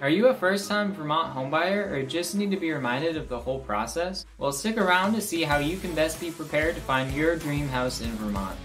Are you a first-time Vermont homebuyer or just need to be reminded of the whole process? Well, stick around to see how you can best be prepared to find your dream house in Vermont.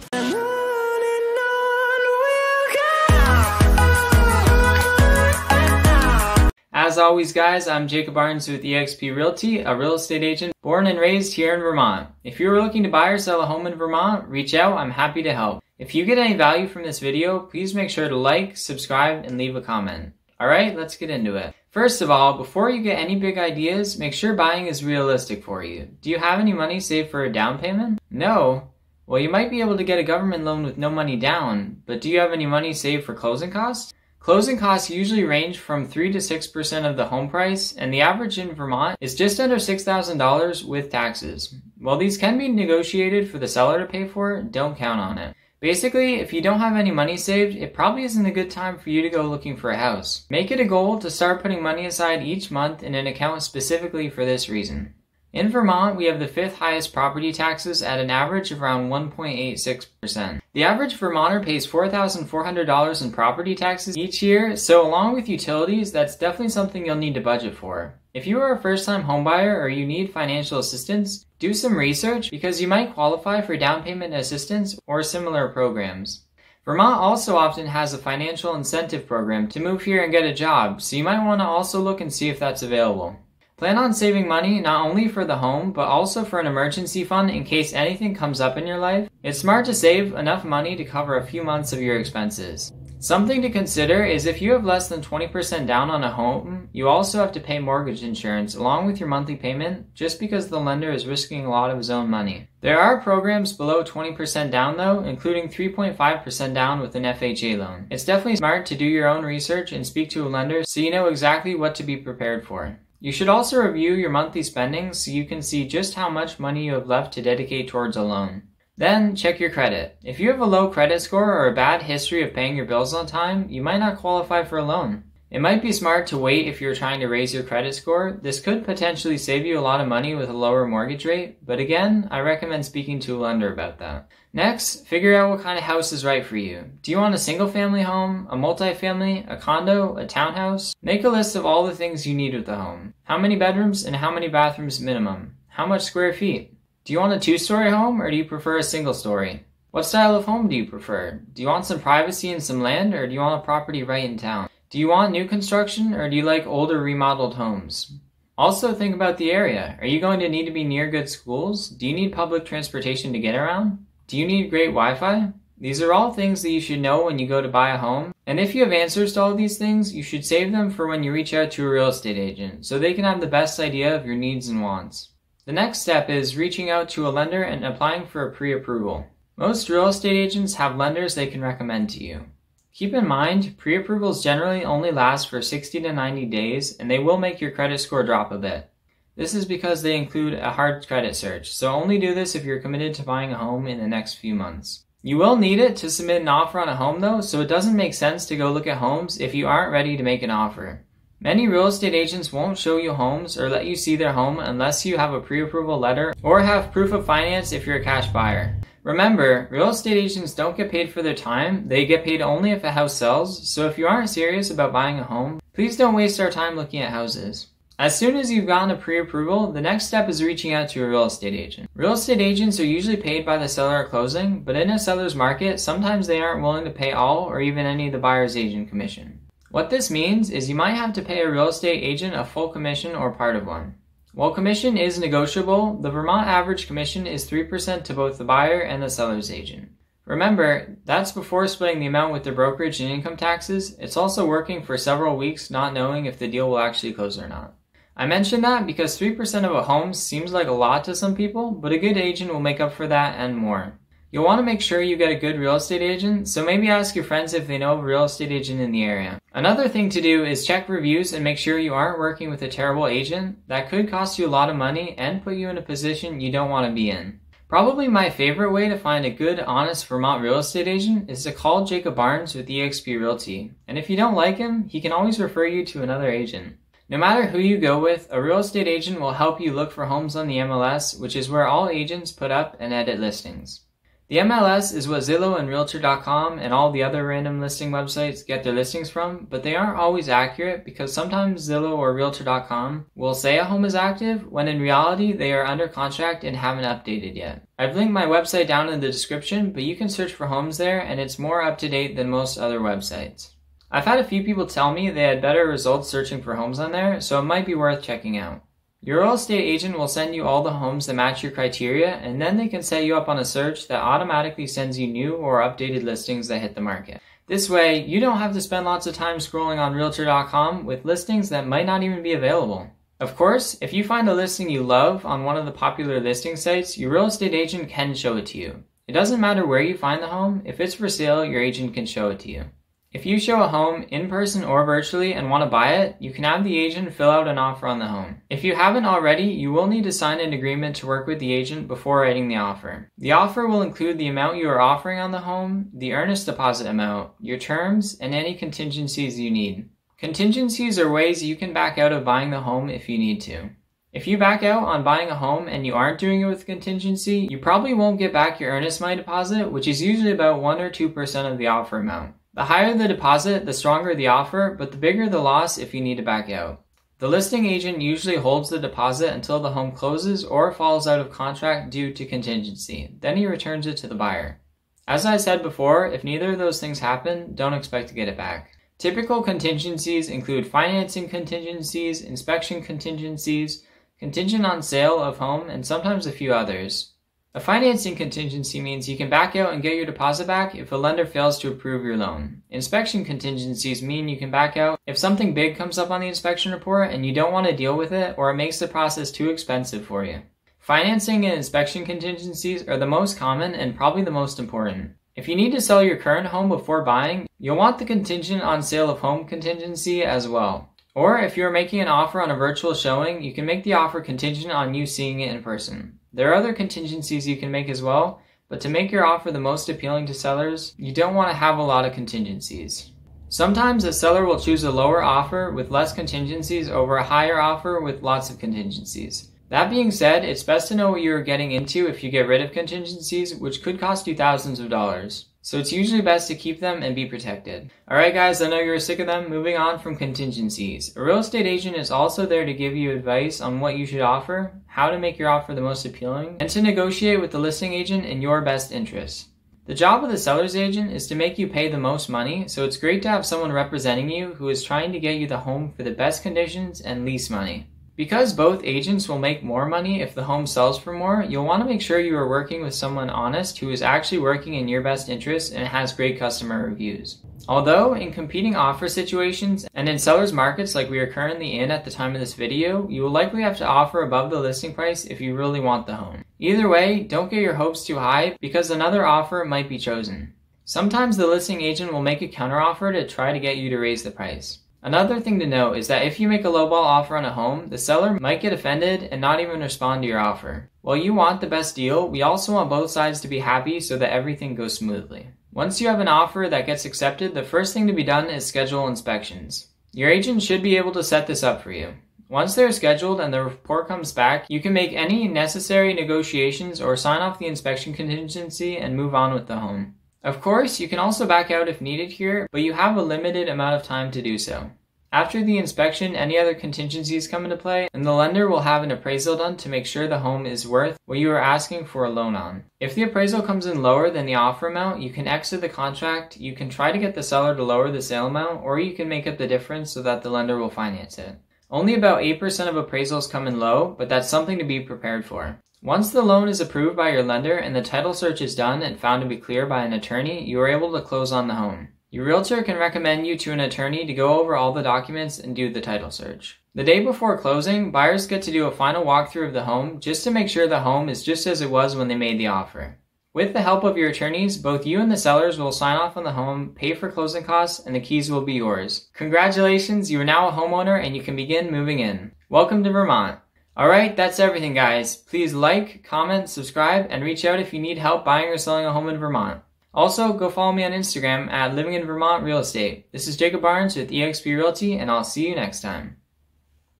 As always, guys, I'm Jacob Barnes with EXP Realty, a real estate agent born and raised here in Vermont. If you're looking to buy or sell a home in Vermont, reach out. I'm happy to help. If you get any value from this video, please make sure to like, subscribe, and leave a comment. Alright, let's get into it. First of all, before you get any big ideas, make sure buying is realistic for you. Do you have any money saved for a down payment? No? Well, you might be able to get a government loan with no money down, but do you have any money saved for closing costs? Closing costs usually range from 3 to 6% of the home price, and the average in Vermont is just under $6,000 with taxes. While these can be negotiated for the seller to pay for, don't count on it. Basically, if you don't have any money saved, it probably isn't a good time for you to go looking for a house. Make it a goal to start putting money aside each month in an account specifically for this reason. In Vermont, we have the 5th highest property taxes at an average of around 1.86%. The average Vermonter pays $4,400 in property taxes each year, so along with utilities, that's definitely something you'll need to budget for. If you are a first-time homebuyer or you need financial assistance, do some research because you might qualify for down payment assistance or similar programs. Vermont also often has a financial incentive program to move here and get a job, so you might want to also look and see if that's available. Plan on saving money not only for the home, but also for an emergency fund in case anything comes up in your life. It's smart to save enough money to cover a few months of your expenses. Something to consider is if you have less than 20% down on a home, you also have to pay mortgage insurance along with your monthly payment just because the lender is risking a lot of his own money. There are programs below 20% down though, including 3.5% down with an FHA loan. It's definitely smart to do your own research and speak to a lender so you know exactly what to be prepared for. You should also review your monthly spending so you can see just how much money you have left to dedicate towards a loan. Then, check your credit. If you have a low credit score or a bad history of paying your bills on time, you might not qualify for a loan. It might be smart to wait if you're trying to raise your credit score. This could potentially save you a lot of money with a lower mortgage rate, but again, I recommend speaking to a lender about that. Next, figure out what kind of house is right for you. Do you want a single-family home, a multifamily, a condo, a townhouse? Make a list of all the things you need with the home. How many bedrooms and how many bathrooms minimum? How much square feet? Do you want a 2-story home or do you prefer a single story? What style of home do you prefer? Do you want some privacy and some land or do you want a property right in town? Do you want new construction or do you like older remodeled homes? Also think about the area. Are you going to need to be near good schools? Do you need public transportation to get around? Do you need great Wi-Fi? These are all things that you should know when you go to buy a home. And if you have answers to all these things, you should save them for when you reach out to a real estate agent so they can have the best idea of your needs and wants. The next step is reaching out to a lender and applying for a pre-approval. Most real estate agents have lenders they can recommend to you. Keep in mind, pre-approvals generally only last for 60 to 90 days and they will make your credit score drop a bit. This is because they include a hard credit search, so only do this if you're committed to buying a home in the next few months. You will need it to submit an offer on a home though, so it doesn't make sense to go look at homes if you aren't ready to make an offer. Many real estate agents won't show you homes or let you see their home unless you have a pre-approval letter or have proof of finance if you're a cash buyer. Remember, real estate agents don't get paid for their time, they get paid only if a house sells, so if you aren't serious about buying a home, please don't waste our time looking at houses. As soon as you've gotten a pre-approval, the next step is reaching out to a real estate agent. Real estate agents are usually paid by the seller at closing, but in a seller's market, sometimes they aren't willing to pay all or even any of the buyer's agent commission. What this means is you might have to pay a real estate agent a full commission or part of one. While commission is negotiable, the Vermont average commission is 3% to both the buyer and the seller's agent. Remember, that's before splitting the amount with the brokerage and income taxes. It's also working for several weeks not knowing if the deal will actually close or not. I mention that because 3% of a home seems like a lot to some people, but a good agent will make up for that and more. You'll want to make sure you get a good real estate agent, so maybe ask your friends if they know of a real estate agent in the area. Another thing to do is check reviews and make sure you aren't working with a terrible agent. That could cost you a lot of money and put you in a position you don't want to be in. Probably my favorite way to find a good, honest Vermont real estate agent is to call Jacob Barnes with EXP Realty. And if you don't like him, he can always refer you to another agent. No matter who you go with, a real estate agent will help you look for homes on the MLS, which is where all agents put up and edit listings. The MLS is what Zillow and Realtor.com and all the other random listing websites get their listings from, but they aren't always accurate because sometimes Zillow or Realtor.com will say a home is active when in reality they are under contract and haven't updated yet. I've linked my website down in the description, but you can search for homes there and it's more up to date than most other websites. I've had a few people tell me they had better results searching for homes on there, so it might be worth checking out. Your real estate agent will send you all the homes that match your criteria, and then they can set you up on a search that automatically sends you new or updated listings that hit the market. This way, you don't have to spend lots of time scrolling on Realtor.com with listings that might not even be available. Of course, if you find a listing you love on one of the popular listing sites, your real estate agent can show it to you. It doesn't matter where you find the home, if it's for sale, your agent can show it to you. If you show a home in person or virtually and want to buy it, you can have the agent fill out an offer on the home. If you haven't already, you will need to sign an agreement to work with the agent before writing the offer. The offer will include the amount you are offering on the home, the earnest deposit amount, your terms, and any contingencies you need. Contingencies are ways you can back out of buying the home if you need to. If you back out on buying a home and you aren't doing it with contingency, you probably won't get back your earnest money deposit, which is usually about 1 or 2% of the offer amount. The higher the deposit, the stronger the offer, but the bigger the loss if you need to back out. The listing agent usually holds the deposit until the home closes or falls out of contract due to contingency. Then he returns it to the buyer. As I said before, if neither of those things happen, don't expect to get it back. Typical contingencies include financing contingencies, inspection contingencies, contingent on sale of home, and sometimes a few others. A financing contingency means you can back out and get your deposit back if a lender fails to approve your loan. Inspection contingencies mean you can back out if something big comes up on the inspection report and you don't want to deal with it or it makes the process too expensive for you. Financing and inspection contingencies are the most common and probably the most important. If you need to sell your current home before buying, you'll want the contingent on sale of home contingency as well. Or if you're making an offer on a virtual showing, you can make the offer contingent on you seeing it in person. There are other contingencies you can make as well, but to make your offer the most appealing to sellers, you don't want to have a lot of contingencies. Sometimes a seller will choose a lower offer with less contingencies over a higher offer with lots of contingencies. That being said, it's best to know what you're getting into if you get rid of contingencies, which could cost you thousands of dollars. So it's usually best to keep them and be protected. Alright guys, I know you're sick of them. Moving on from contingencies. A real estate agent is also there to give you advice on what you should offer, how to make your offer the most appealing, and to negotiate with the listing agent in your best interest. The job of the seller's agent is to make you pay the most money, so it's great to have someone representing you who is trying to get you the home for the best conditions and least money. Because both agents will make more money if the home sells for more, you'll want to make sure you are working with someone honest who is actually working in your best interest and has great customer reviews. Although, in competing offer situations and in sellers markets like we are currently in at the time of this video, you will likely have to offer above the listing price if you really want the home. Either way, don't get your hopes too high because another offer might be chosen. Sometimes the listing agent will make a counteroffer to try to get you to raise the price. Another thing to note is that if you make a lowball offer on a home, the seller might get offended and not even respond to your offer. While you want the best deal, we also want both sides to be happy so that everything goes smoothly. Once you have an offer that gets accepted, the first thing to be done is schedule inspections. Your agent should be able to set this up for you. Once they're scheduled and the report comes back, you can make any necessary negotiations or sign off the inspection contingency and move on with the home. Of course, you can also back out if needed here, but you have a limited amount of time to do so. After the inspection, any other contingencies come into play, and the lender will have an appraisal done to make sure the home is worth what you are asking for a loan on. If the appraisal comes in lower than the offer amount, you can exit the contract, you can try to get the seller to lower the sale amount, or you can make up the difference so that the lender will finance it. Only about 8% of appraisals come in low, but that's something to be prepared for. Once the loan is approved by your lender and the title search is done and found to be clear by an attorney, you are able to close on the home. Your realtor can recommend you to an attorney to go over all the documents and do the title search. The day before closing, buyers get to do a final walkthrough of the home just to make sure the home is just as it was when they made the offer. With the help of your attorneys, both you and the sellers will sign off on the home, pay for closing costs, and the keys will be yours. Congratulations, you are now a homeowner and you can begin moving in. Welcome to Vermont. Alright, that's everything guys. Please like, comment, subscribe, and reach out if you need help buying or selling a home in Vermont. Also, go follow me on Instagram at Living in Vermont Real Estate. This is Jacob Barnes with EXP Realty, and I'll see you next time.